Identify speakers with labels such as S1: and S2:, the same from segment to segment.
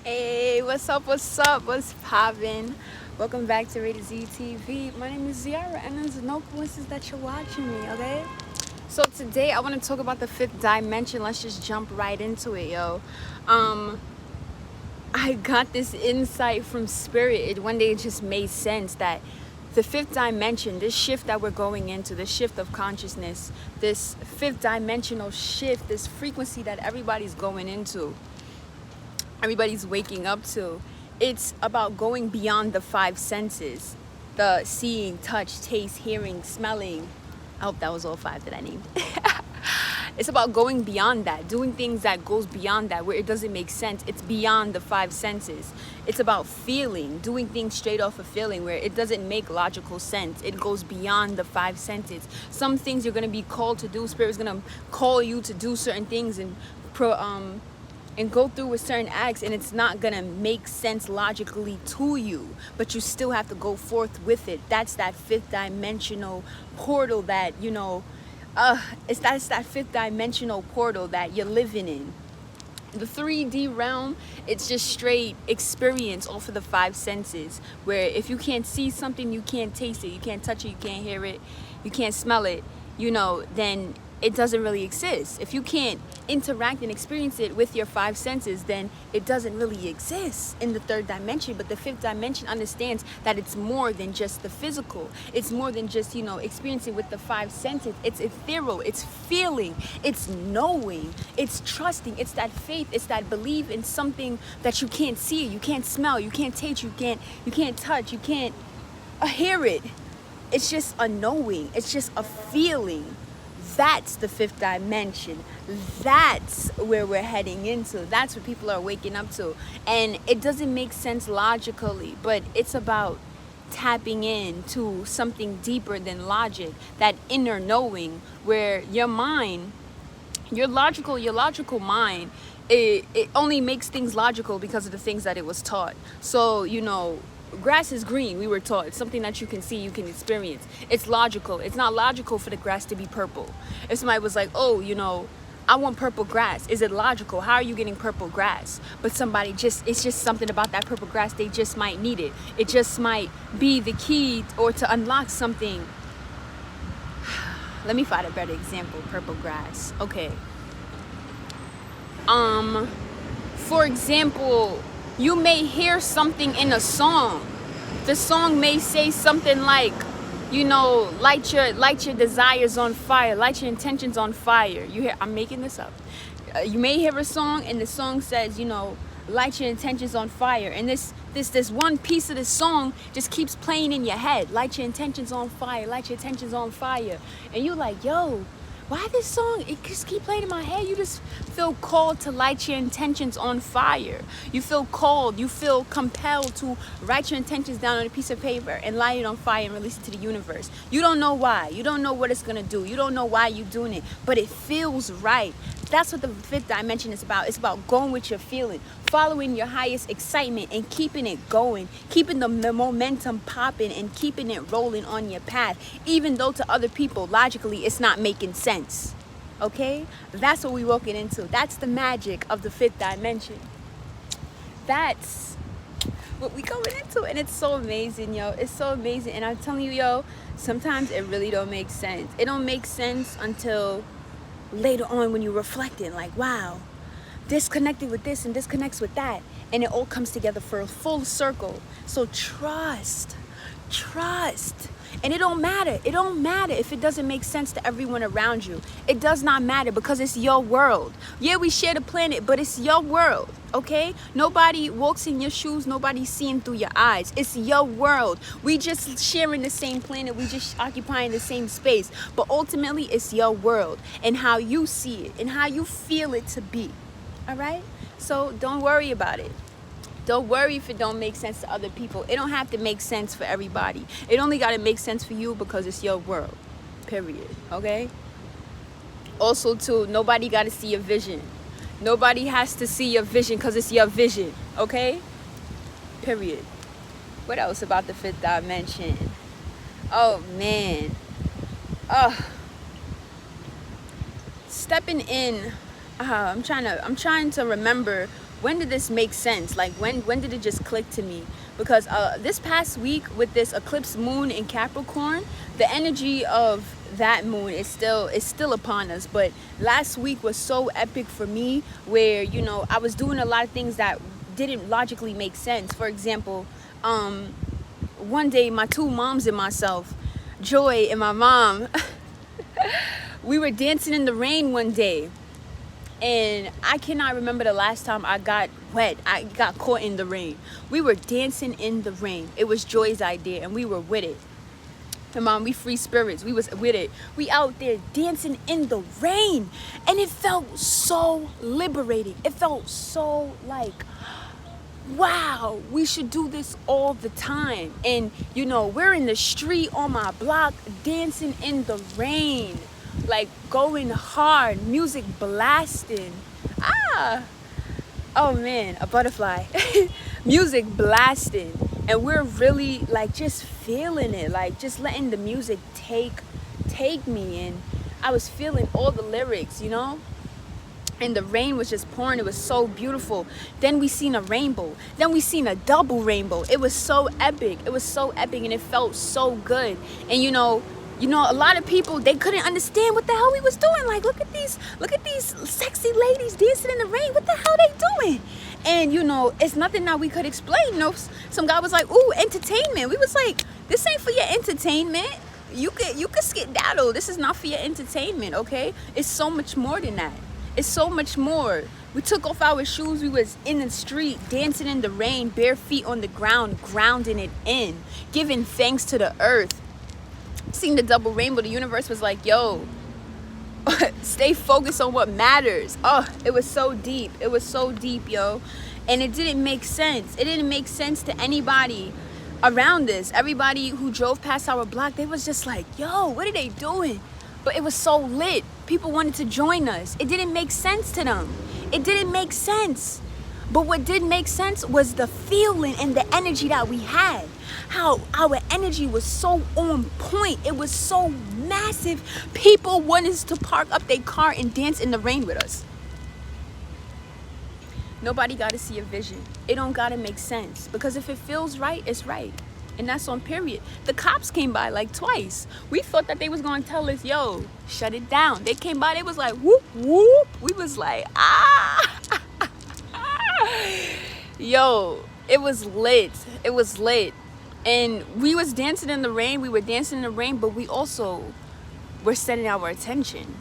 S1: Hey, what's up? What's up? What's poppin'? Welcome back to Rated Z TV. My name is Ziara, and there's no coincidence that you're watching me, okay? So today I want to talk about the fifth dimension. Let's just jump right into it, yo. I got this insight from spirit. One day it just made sense that the fifth dimension, this shift that we're going into, this shift of consciousness, this fifth dimensional shift, this frequency that everybody's going into, everybody's waking up to, it's about going beyond the five senses, the seeing, touch, taste, hearing, smelling. I hope that was all five that I named. It's about going beyond that, doing things that goes beyond that, where it doesn't make sense. It's beyond the five senses. It's about feeling, doing things straight off of feeling, where it doesn't make logical sense. It goes beyond the five senses. Some things you're gonna be called to do. Spirit's gonna call you to do certain things and go through with certain acts, and it's not gonna make sense logically to you, but you still have to go forth with it. That's that fifth dimensional portal that, it's that fifth dimensional portal that you're living in. The 3D realm, it's just straight experience off of the five senses, where if you can't see something, you can't taste it, you can't touch it, you can't hear it, you can't smell it, then it doesn't really exist. If you can't interact and experience it with your five senses, then it doesn't really exist in the third dimension. But the fifth dimension understands that it's more than just the physical. It's more than just, experiencing with the five senses. It's ethereal, it's feeling, it's knowing, it's trusting, it's that faith, it's that belief in something that you can't see, you can't smell, you can't taste, you can't touch, you can't hear it. It's just a knowing, it's just a feeling. That's the fifth dimension. That's where we're heading into. That's what people are waking up to. And it doesn't make sense logically, but it's about tapping into something deeper than logic, that inner knowing, where your mind, your logical mind, it only makes things logical because of the things that it was taught. So, grass is green, we were taught. It's something that you can see, you can experience. It's logical. It's not logical for the grass to be purple. If somebody was like, I want purple grass, is it logical? How are you getting purple grass? But it's just something about that purple grass, they just might need it. It just might be the key or to unlock something. Let me find a better example. Purple grass. Okay. For example, you may hear something in a song. The song may say something like, light your desires on fire, light your intentions on fire. I'm making this up. You may hear a song, and the song says, light your intentions on fire. And this one piece of the song just keeps playing in your head. Light your intentions on fire, light your intentions on fire. And you're like, yo, why this song, it just keep playing in my head? You just feel called to light your intentions on fire. You feel called, you feel compelled to write your intentions down on a piece of paper and light it on fire and release it to the universe. You don't know why. You don't know what it's going to do. You don't know why you're doing it, but it feels right. That's what the fifth dimension is about. It's about going with your feeling, following your highest excitement and keeping it going, keeping the momentum popping and keeping it rolling on your path, even though to other people, logically, it's not making sense. Okay? That's what we're walking into. That's the magic of the fifth dimension. That's what we going into, and it's so amazing, yo. It's so amazing. And I'm telling you, yo, sometimes it really don't make sense. It don't make sense until later on when you reflect it, like, wow, this connected with this and this connects with that, and it all comes together for a full circle. So trust, and it don't matter if it doesn't make sense to everyone around you. It does not matter, because it's your world. Yeah, we share the planet, but it's your world. Okay, nobody walks in your shoes, nobody's seeing through your eyes. It's your world. We just sharing the same planet, we just occupying the same space, but ultimately it's your world, and how you see it and how you feel it to be. All right, so don't worry about it. Don't worry if it don't make sense to other people. It don't have to make sense for everybody. It only got to make sense for you, because it's your world, period. Okay, also too, nobody got to see your vision. Nobody has to see your vision, because it's your vision. Okay, period. What else about the fifth dimension? Oh man, stepping in I'm trying to remember when did this make sense? Like when did it just click to me? Because this past week with this eclipse moon in Capricorn, the energy of that moon is still upon us. But last week was so epic for me, where I was doing a lot of things that didn't logically make sense. For example, one day my two moms and myself, Joy and my mom, we were dancing in the rain one day. And I cannot remember the last time I got wet. I got caught in the rain. We were dancing in the rain. It was Joy's idea, and we were with it. And mom, we free spirits. We was with it. We out there dancing in the rain. And it felt so liberating. It felt so like, wow, we should do this all the time. And we're in the street on my block dancing in the rain, like going hard, music blasting. Oh man, a butterfly. Music blasting, and we're really like just feeling it, like just letting the music take me. And I was feeling all the lyrics, and the rain was just pouring. It was so beautiful. Then we seen a rainbow. Then we seen a double rainbow. It was so epic. It was so epic, and it felt so good. And a lot of people, they couldn't understand what the hell we was doing. Like, look at these sexy ladies dancing in the rain. What the hell they doing? And it's nothing that we could explain. Some guy was like, "Ooh, entertainment." We was like, "This ain't for your entertainment. You could skedaddle. This is not for your entertainment, okay? It's so much more than that. It's so much more." We took off our shoes. We was in the street, dancing in the rain, bare feet on the ground, grounding it in, giving thanks to the earth. Seeing the double rainbow, the universe was like, yo, stay focused on what matters. Oh, it was so deep. It was so deep, yo. And it didn't make sense. It didn't make sense to anybody around us. Everybody who drove past our block, they was just like, yo, what are they doing? But it was so lit. People wanted to join us. It didn't make sense to them. It didn't make sense. But what did make sense was the feeling and the energy that we had. How our energy was so on point. It was so massive. People wanted to park up their car and dance in the rain with us. Nobody got to see a vision. It don't got to make sense. Because if it feels right, it's right. And that's on period. The cops came by like twice. We thought that they was going to tell us, yo, shut it down. They came by, they was like, whoop, whoop. We was like, ah. Yo, it was lit. It was lit. And we was dancing in the rain. We were dancing in the rain, but we also were setting our attention.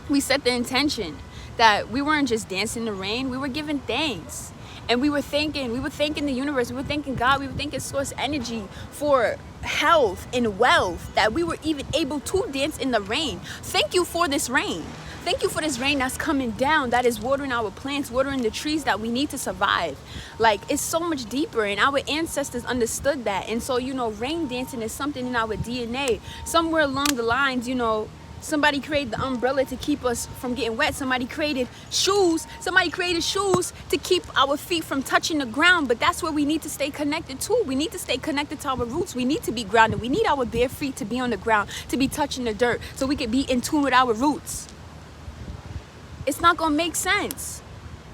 S1: We set the intention that we weren't just dancing in the rain. We were giving thanks. And we were thanking the universe. We were thanking God. We were thanking source energy for health and wealth, that we were even able to dance in the rain. Thank you for this rain. Thank you for this rain that's coming down, that is watering our plants, watering the trees that we need to survive. Like, it's so much deeper, and our ancestors understood that. And so, rain dancing is something in our DNA. Somewhere along the lines, somebody created the umbrella to keep us from getting wet. Somebody created shoes. Somebody created shoes to keep our feet from touching the ground. But that's where we need to stay connected to. We need to stay connected to our roots. We need to be grounded. We need our bare feet to be on the ground, to be touching the dirt, so we can be in tune with our roots. It's not gonna make sense.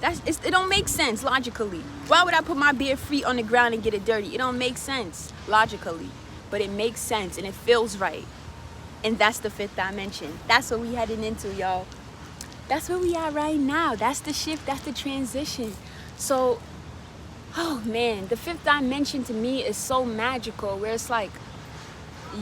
S1: It don't make sense logically. Why would I put my bare feet on the ground and get it dirty? It don't make sense logically, but it makes sense and it feels right. And that's the fifth dimension. That's what we heading into, y'all. That's where we are right now. That's the shift. That's the transition. So, oh man, the fifth dimension to me is so magical, where it's like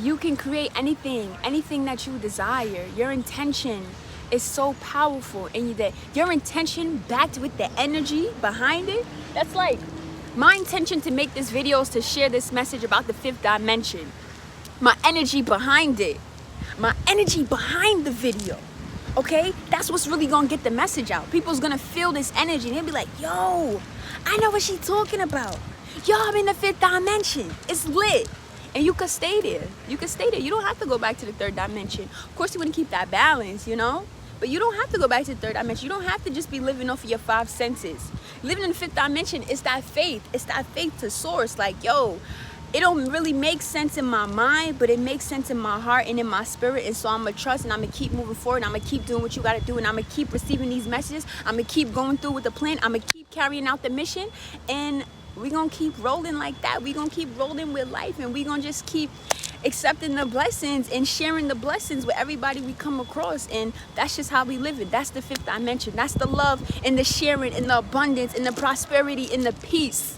S1: you can create anything that you desire. Your intention is so powerful, and that your intention backed with the energy behind it. That's like my intention to make this video is to share this message about the fifth dimension. My energy behind it, my energy behind the video, okay? That's what's really gonna get the message out. People's gonna feel this energy and they'll be like, yo, I know what she's talking about. Yo, I'm in the fifth dimension. It's lit. And you could stay there. You could stay there. You don't have to go back to the third dimension. Of course, you want to keep that balance, But you don't have to go back to the third dimension. You don't have to just be living off of your five senses. Living in the fifth dimension is that faith. It's that faith to source. Like, yo, it don't really make sense in my mind, but it makes sense in my heart and in my spirit. And so I'm gonna trust, and I'm gonna keep moving forward, and I'm gonna keep doing what you gotta do, and I'm gonna keep receiving these messages. I'm gonna keep going through with the plan. I'm gonna keep carrying out the mission, and we're gonna keep rolling like that. We're gonna keep rolling with life, and we're gonna just keep accepting the blessings and sharing the blessings with everybody we come across. And that's just how we live it. That's the fifth dimension. That's the love and the sharing and the abundance and the prosperity and the peace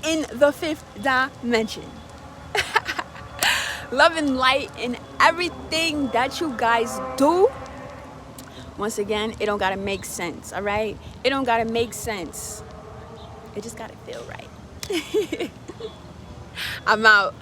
S1: in the fifth dimension. Love and light in everything that you guys do. Once again, it don't gotta make sense, all right? It don't gotta make sense. It just gotta feel right. I'm out.